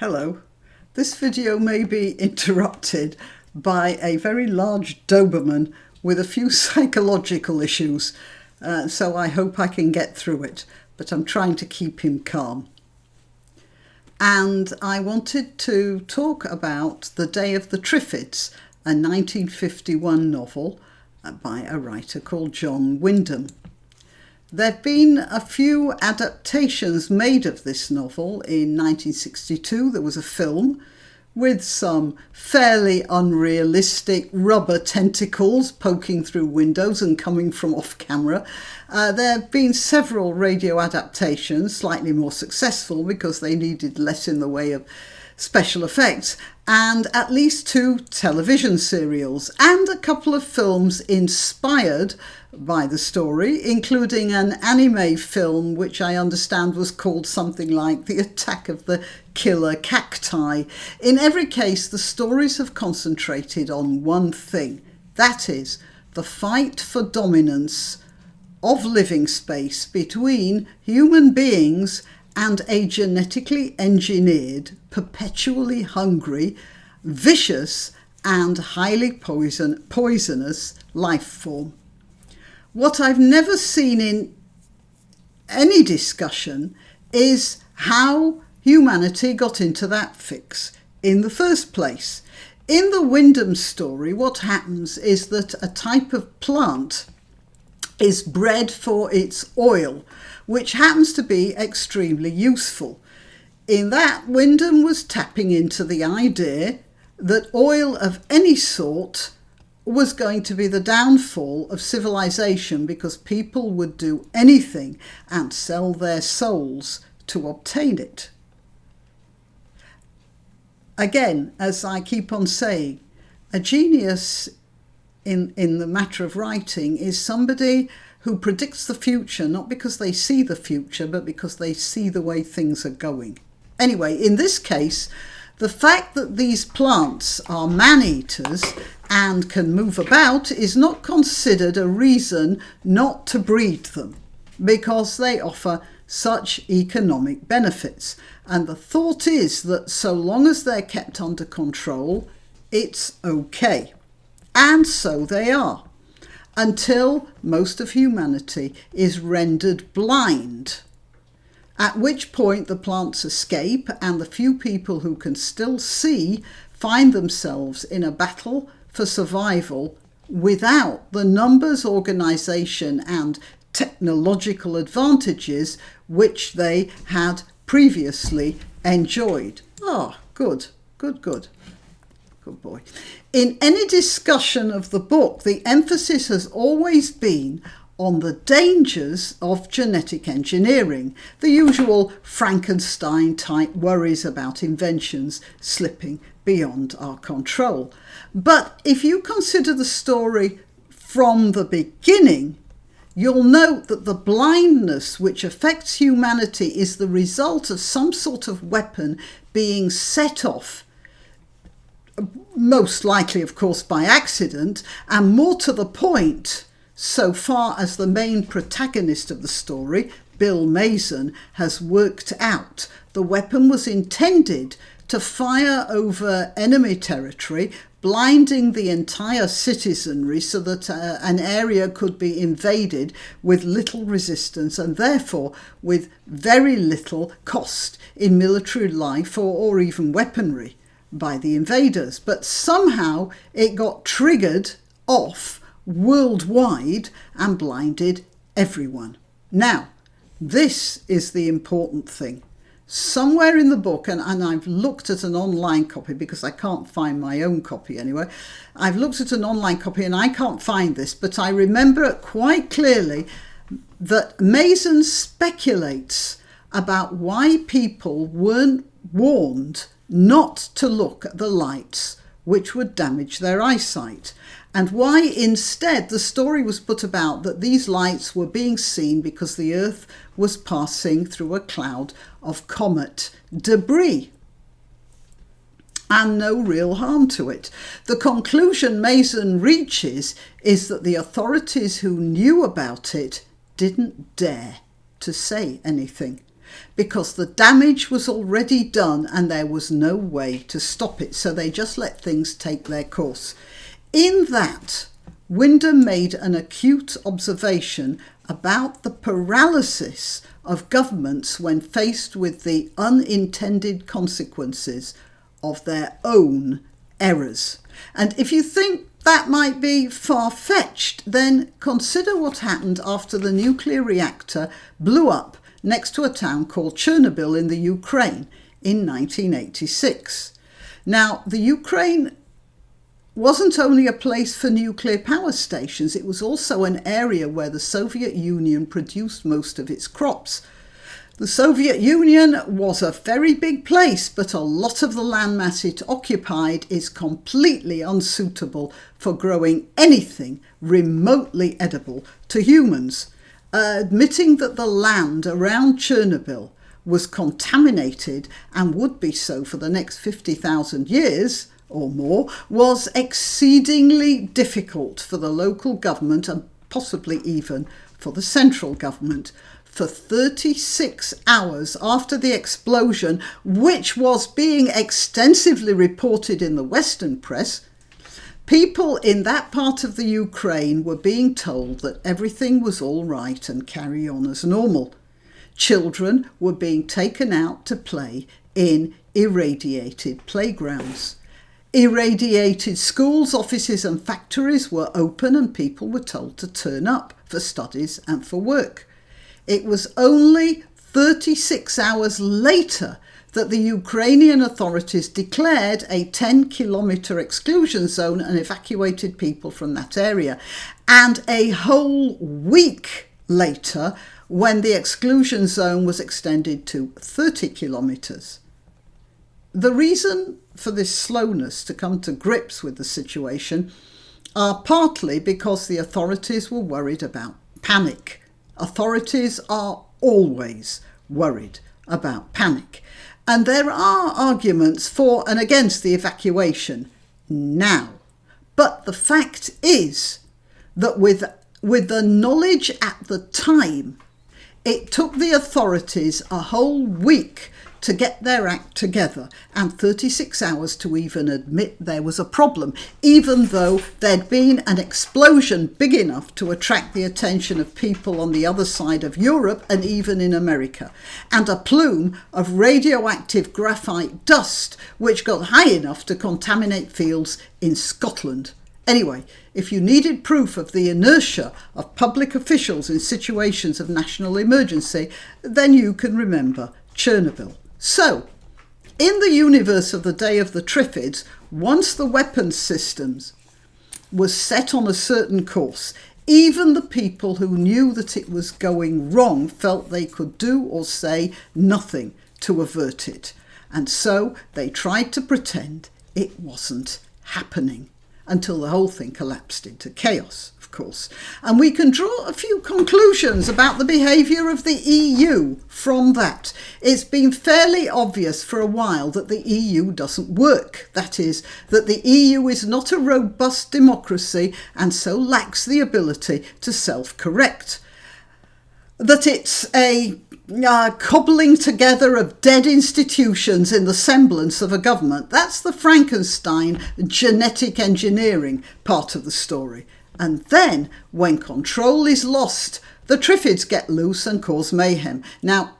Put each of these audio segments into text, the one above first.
Hello. This video may be interrupted by a very large Doberman with a few psychological issues, so I hope I can get through it, but I'm trying to keep him calm. And I wanted to talk about The Day of the Triffids, a 1951 novel by a writer called John Wyndham. There have been a few adaptations made of this novel. In 1962 there was a film with some fairly unrealistic rubber tentacles poking through windows and coming from off camera. There have been several radio adaptations, slightly more successful because they needed less in the way of special effects, and at least 2 television serials and a couple of films inspired by the story, including an anime film which I understand was called something like The Attack of the Killer Cacti. In every case, the stories have concentrated on one thing, that is, the fight for dominance of living space between human beings and a genetically engineered, perpetually hungry, vicious and highly poisonous life form. What I've never seen in any discussion is how humanity got into that fix in the first place. In the Wyndham story, what happens is that a type of plant is bred for its oil, which happens to be extremely useful. In that, Wyndham was tapping into the idea that oil of any sort was going to be the downfall of civilization because people would do anything and sell their souls to obtain it. Again, as I keep on saying, a genius in the matter of writing is somebody who predicts the future, not because they see the future, but because they see the way things are going. Anyway, in this case, the fact that these plants are man-eaters and can move about is not considered a reason not to breed them, because they offer such economic benefits. And the thought is that so long as they're kept under control, it's okay. And so they are, until most of humanity is rendered blind, at which point the plants escape and the few people who can still see find themselves in a battle for survival without the numbers, organisation and technological advantages which they had previously enjoyed. Good boy. In any discussion of the book, the emphasis has always been on the dangers of genetic engineering, the usual Frankenstein-type worries about inventions slipping beyond our control. But if you consider the story from the beginning, you'll note that the blindness which affects humanity is the result of some sort of weapon being set off, most likely, of course, by accident, and more to the point, so far as the main protagonist of the story, Bill Mason, has worked out. The weapon was intended to fire over enemy territory, blinding the entire citizenry so that an area could be invaded with little resistance and therefore with very little cost in military life or even weaponry by the invaders. But somehow it got triggered off worldwide and blinded everyone. Now, this is the important thing. Somewhere in the book, and I've looked at an online copy because I can't find my own copy anyway. I've looked at an online copy and I can't find this, but I remember quite clearly that Mason speculates about why people weren't warned not to look at the lights which would damage their eyesight, and why instead the story was put about that these lights were being seen because the Earth was passing through a cloud of comet debris and no real harm to it. The conclusion Mason reaches is that the authorities who knew about it didn't dare to say anything. because the damage was already done and there was no way to stop it. So they just let things take their course. In that, Wyndham made an acute observation about the paralysis of governments when faced with the unintended consequences of their own errors. And if you think that might be far-fetched, then consider what happened after the nuclear reactor blew up next to a town called Chernobyl in the Ukraine in 1986. Now, the Ukraine wasn't only a place for nuclear power stations, it was also an area where the Soviet Union produced most of its crops. The Soviet Union was a very big place, but a lot of the landmass it occupied is completely unsuitable for growing anything remotely edible to humans. Admitting that the land around Chernobyl was contaminated and would be so for the next 50,000 years or more was exceedingly difficult for the local government and possibly even for the central government. For 36 hours after the explosion, which was being extensively reported in the Western press, people in that part of the Ukraine were being told that everything was all right and carry on as normal. Children were being taken out to play in irradiated playgrounds. Irradiated schools, offices and factories were open and people were told to turn up for studies and for work. It was only 36 hours later that the Ukrainian authorities declared a 10-kilometre exclusion zone and evacuated people from that area. And a whole week later, when the exclusion zone was extended to 30 kilometres. The reason for this slowness to come to grips with the situation are partly because the authorities were worried about panic. Authorities are always worried about panic. And there are arguments for and against the evacuation now. But the fact is that with the knowledge at the time, it took the authorities a whole week to get their act together and 36 hours to even admit there was a problem, even though there'd been an explosion big enough to attract the attention of people on the other side of Europe and even in America, and a plume of radioactive graphite dust which got high enough to contaminate fields in Scotland. Anyway, if you needed proof of the inertia of public officials in situations of national emergency, then you can remember Chernobyl. So, in the universe of the day of the Triffids, once the weapons systems was set on a certain course, even the people who knew that it was going wrong felt they could do or say nothing to avert it. And so they tried to pretend it wasn't happening until the whole thing collapsed into chaos, of course. And we can draw a few conclusions about the behaviour of the EU from that. It's been fairly obvious for a while that the EU doesn't work. That is, that the EU is not a robust democracy and so lacks the ability to self-correct. That it's a cobbling together of dead institutions in the semblance of a government. That's the Frankenstein genetic engineering part of the story. And then, when control is lost, the Triffids get loose and cause mayhem. Now,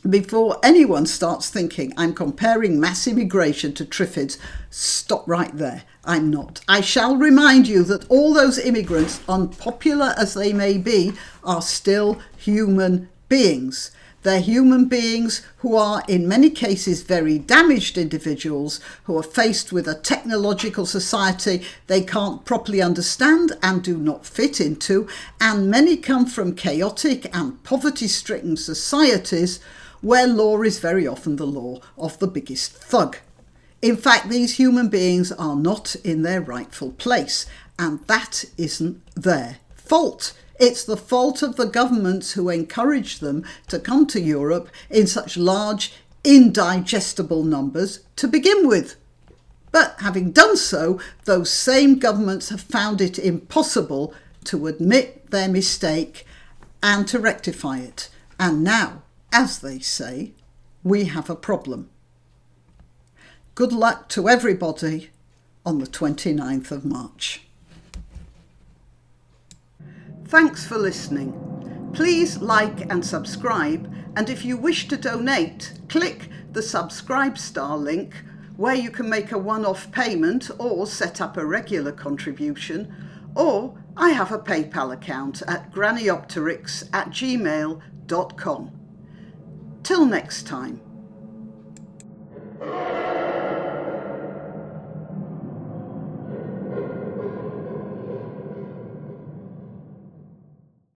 before anyone starts thinking I'm comparing mass immigration to Triffids, stop right there. I'm not. I shall remind you that all those immigrants, unpopular as they may be, are still human beings. They're human beings who are in many cases very damaged individuals who are faced with a technological society they can't properly understand and do not fit into, and many come from chaotic and poverty-stricken societies where law is very often the law of the biggest thug. In fact, these human beings are not in their rightful place, and that isn't their fault. It's the fault of the governments who encourage them to come to Europe in such large, indigestible numbers to begin with. But having done so, those same governments have found it impossible to admit their mistake and to rectify it. And now as they say, we have a problem. Good luck to everybody on the 29th of March. Thanks for listening. Please like and subscribe, and if you wish to donate, click the subscribe star link where you can make a one-off payment or set up a regular contribution, or I have a PayPal account at grannyopteryx@gmail.com. Till next time.